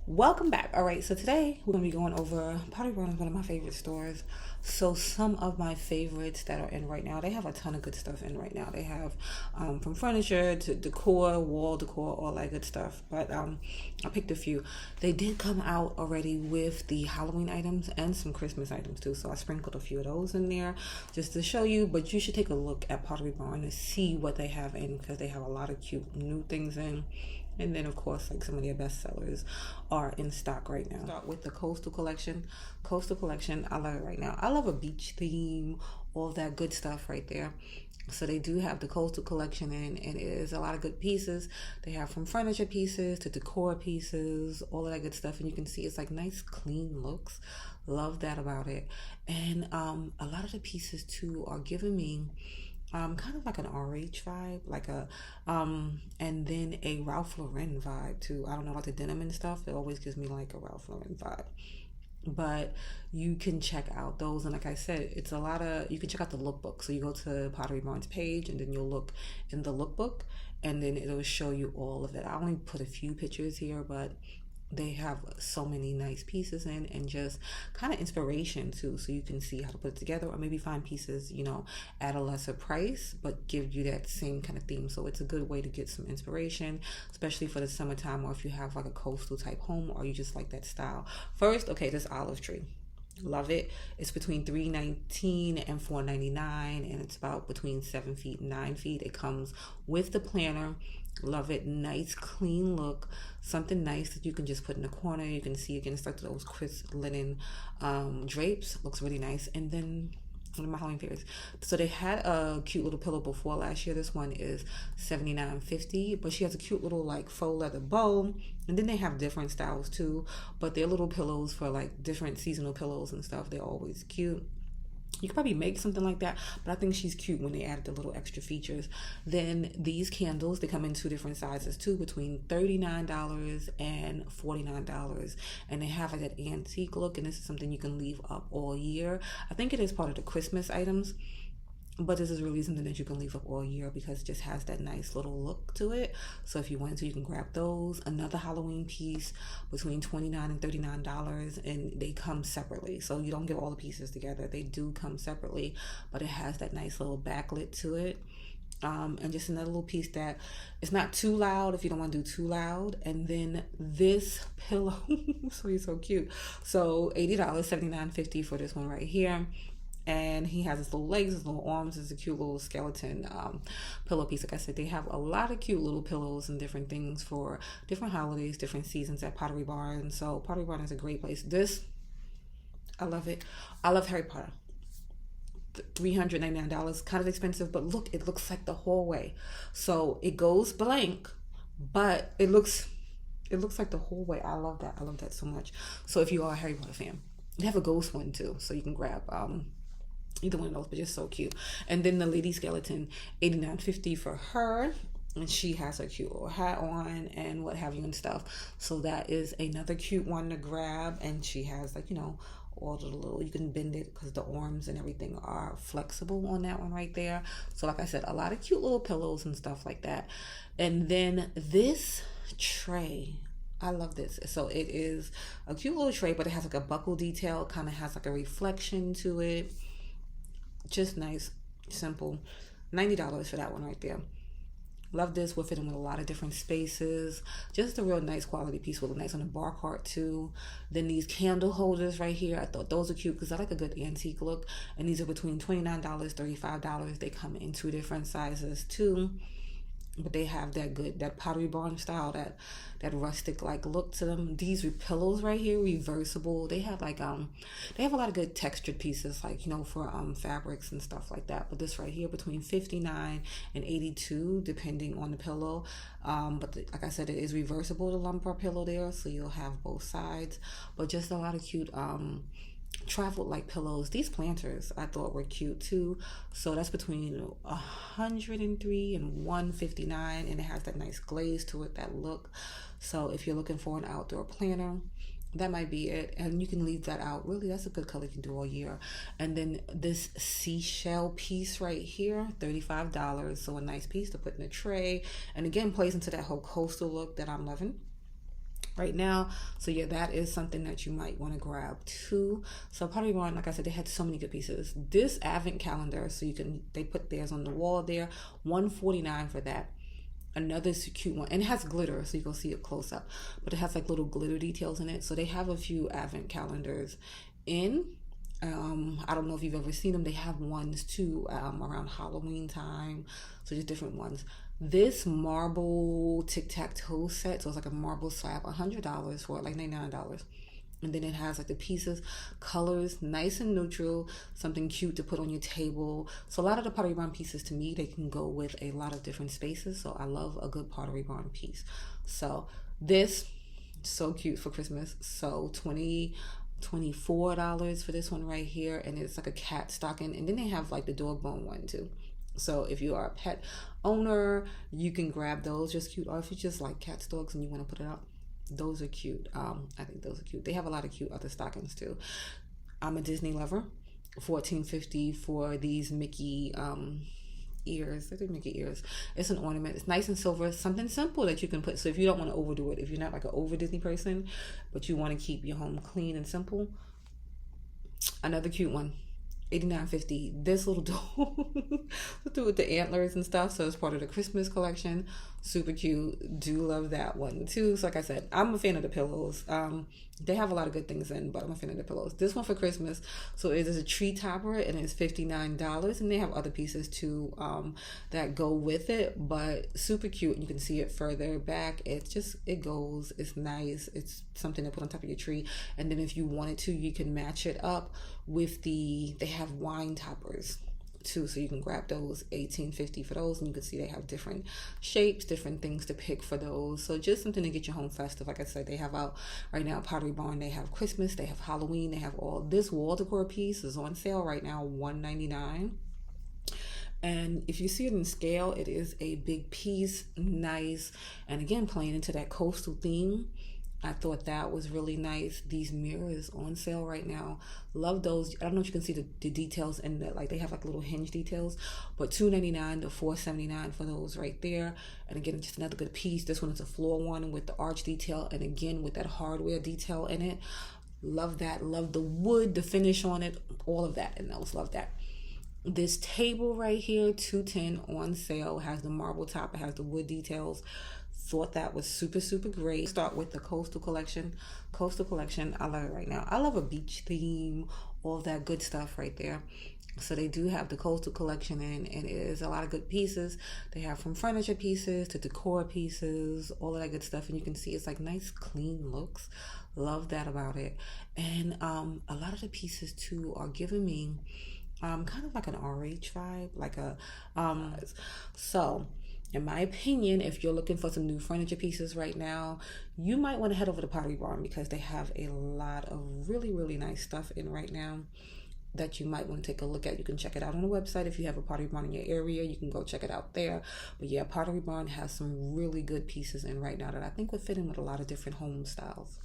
Welcome back. All right, so today we're going to be going over Pottery Barn is one of my favorite stores. So some of my favorites that are in right now, they have a ton of good stuff in right now. They have from furniture to decor, wall decor, all that good stuff. But I picked a few. They did come out already with the Halloween items and some Christmas items too. So I sprinkled a few of those in there just to show you. But you should take a look at Pottery Barn to see what they have in, because they have a lot of cute new things in. And then, of course, like some of their best sellers are in stock right now. Start with the Coastal Collection. Coastal Collection, I love it right now. I love a beach theme, all that good stuff right there. So they do have the Coastal Collection in, and it is a lot of good pieces. They have from furniture pieces to decor pieces, all of that good stuff. And you can see it's like nice, clean looks. Love that about it. And a lot of the pieces, too, are giving me kind of like an RH vibe, like a and then a Ralph Lauren vibe too. I don't know about the denim and stuff. It always gives me like a Ralph Lauren vibe. But you can check out those, and like I said, it's a lot of, you can check out the lookbook. So you go to Pottery Barn's page, and then you'll look in the lookbook, and then it'll show you all of it. I only put a few pictures here, but they have so many nice pieces in, and just kind of inspiration too, so you can see how to put it together, or maybe find pieces, at a lesser price but give you that same kind of theme. So it's a good way to get some inspiration, especially for the summertime, or if you have like a coastal type home, or you just like that style. First, okay, this olive tree, love it. It's between $3.19 and $4.99, and it's about between 7 feet and 9 feet. It comes with the planner. Love it. Nice clean look, something nice that you can just put in the corner. You can see again, it's like those crisp linen drapes. Looks really nice. And then one of my Halloween favorites, so they had a cute little pillow before last year. This one is $79.50, but she has a cute little like faux leather bow. And then they have different styles too, but they're little pillows for like different seasonal pillows and stuff. They're always cute. You could probably make something like that, but I think she's cute when they added the little extra features. Then these candles, they come in two different sizes too, between $39 and $49. And they have like that antique look, and this is something you can leave up all year. I think it is part of the Christmas items, but this is really something that you can leave up all year because it just has that nice little look to it. So if you wanted to, you can grab those. Another Halloween piece between $29 and $39, and they come separately. So you don't get all the pieces together. They do come separately, but it has that nice little backlit to it. And just another little piece that it's not too loud if you don't want to do too loud. And then this pillow, so cute. So $80, $79.50 for this one right here. And he has his little legs, his little arms. It's a cute little skeleton pillow piece. Like I said, they have a lot of cute little pillows and different things for different holidays, different seasons at Pottery Barn. So Pottery Barn is a great place. This, I love it. I love Harry Potter. $399, kind of expensive, but look, it looks like the hallway. So it goes blank, but it looks like the hallway. I love that. I love that so much. So if you are a Harry Potter fan, they have a ghost one too, so you can grab either one of those, but just so cute. And then the lady skeleton, $89.50 for her, and she has her cute little hat on and what have you and stuff. So that is another cute one to grab. And she has like, all the little, you can bend it because the arms and everything are flexible on that one right there. So like I said, a lot of cute little pillows and stuff like that. And then this tray, I love this. So it is a cute little tray, but it has like a buckle detail, kind of has like a reflection to it. Just nice, simple. $90 for that one right there. Love this. Will fit in with a lot of different spaces. Just a real nice quality piece. Will look nice on a bar cart too. Then these candle holders right here, I thought those are cute because I like a good antique look. And these are between $29, $35. They come in two different sizes too. But they have that Pottery Barn style, that rustic like look to them. These pillows right here, reversible. They have like they have a lot of good textured pieces, like for fabrics and stuff like that. But this right here between $59 and $82 depending on the pillow. But like I said, it is reversible, the lumbar pillow there, so you'll have both sides. But just a lot of cute traveled like pillows. These planters I thought were cute too. So that's between $103 and $159, and it has that nice glaze to it, that look. So if you're looking for an outdoor planter, that might be it. And you can leave that out. Really, that's a good color you can do all year. And then this seashell piece right here, $35. So a nice piece to put in a tray, and again plays into that whole coastal look that I'm loving. right now. So yeah, that is something that you might want to grab too. So Pottery Barn, like I said, they had so many good pieces. This advent calendar, so they put theirs on the wall there, $149 for that. Another cute one, and it has glitter, so you can see it close up, but it has like little glitter details in it. So they have a few advent calendars in. I don't know if you've ever seen them. They have ones too around Halloween time, so just different ones. This marble tic-tac-toe set, so it's like a marble slab, $100 for it, like $99. And then it has like the pieces, colors, nice and neutral, something cute to put on your table. So a lot of the Pottery Barn pieces, to me, they can go with a lot of different spaces. So I love a good Pottery Barn piece. So this, so cute for Christmas. So $24 for this one right here, and it's like a cat stocking. And then they have like the dog bone one too. So if you are a pet owner, you can grab those, just cute. Or if you just like cats, dogs, and you want to put it up, those are cute. I think those are cute. They have a lot of cute other stockings too. I'm a Disney lover. $14.50 for these Mickey ears. I think Mickey ears. It's an ornament. It's nice and silver. Something simple that you can put. So if you don't want to overdo it, if you're not like an over Disney person, but you want to keep your home clean and simple, another cute one. $89.50. This little doll with the antlers and stuff. So it's part of the Christmas collection. Super cute. Do love that one too. So like I said, I'm a fan of the pillows. They have a lot of good things in, but I'm a fan of the pillows. This one for Christmas, so it is a tree topper, and it's $59. And they have other pieces too that go with it, but super cute. And you can see it further back. It's nice. It's something to put on top of your tree. And then if you wanted to, you can match it up with they have wine toppers too, so you can grab those. $18.50 for those, and you can see they have different shapes, different things to pick for those. So just something to get your home festive. Like I said, they have out right now Pottery Barn, they have Christmas, they have Halloween, they have all this wall decor piece is on sale right now, $199. And if you see it in scale, it is a big piece, nice, and again playing into that coastal theme. I thought that was really nice. These mirrors on sale right now. Love those. I don't know if you can see the details in that. Like they have like little hinge details, but $299 to $479 for those right there. And again, just another good piece. This one is a floor one with the arch detail, and again with that hardware detail in it. Love that. Love the wood, the finish on it, all of that, and those. Love that. This table right here, $210 on sale, has the marble top, it has the wood details. Thought that was super, super great. Start with the Coastal Collection. Coastal Collection, I love it right now. I love a beach theme, all that good stuff right there. So they do have the Coastal Collection in, and it is a lot of good pieces. They have from furniture pieces to decor pieces, all of that good stuff. And you can see it's like nice, clean looks. Love that about it. And a lot of the pieces too are giving me kind of like an RH vibe, like a so in my opinion, if you're looking for some new furniture pieces right now, you might want to head over to Pottery Barn, because they have a lot of really, really nice stuff in right now that you might want to take a look at. You can check it out on the website. If you have a Pottery Barn in your area, you can go check it out there. But yeah, Pottery Barn has some really good pieces in right now that I think would fit in with a lot of different home styles.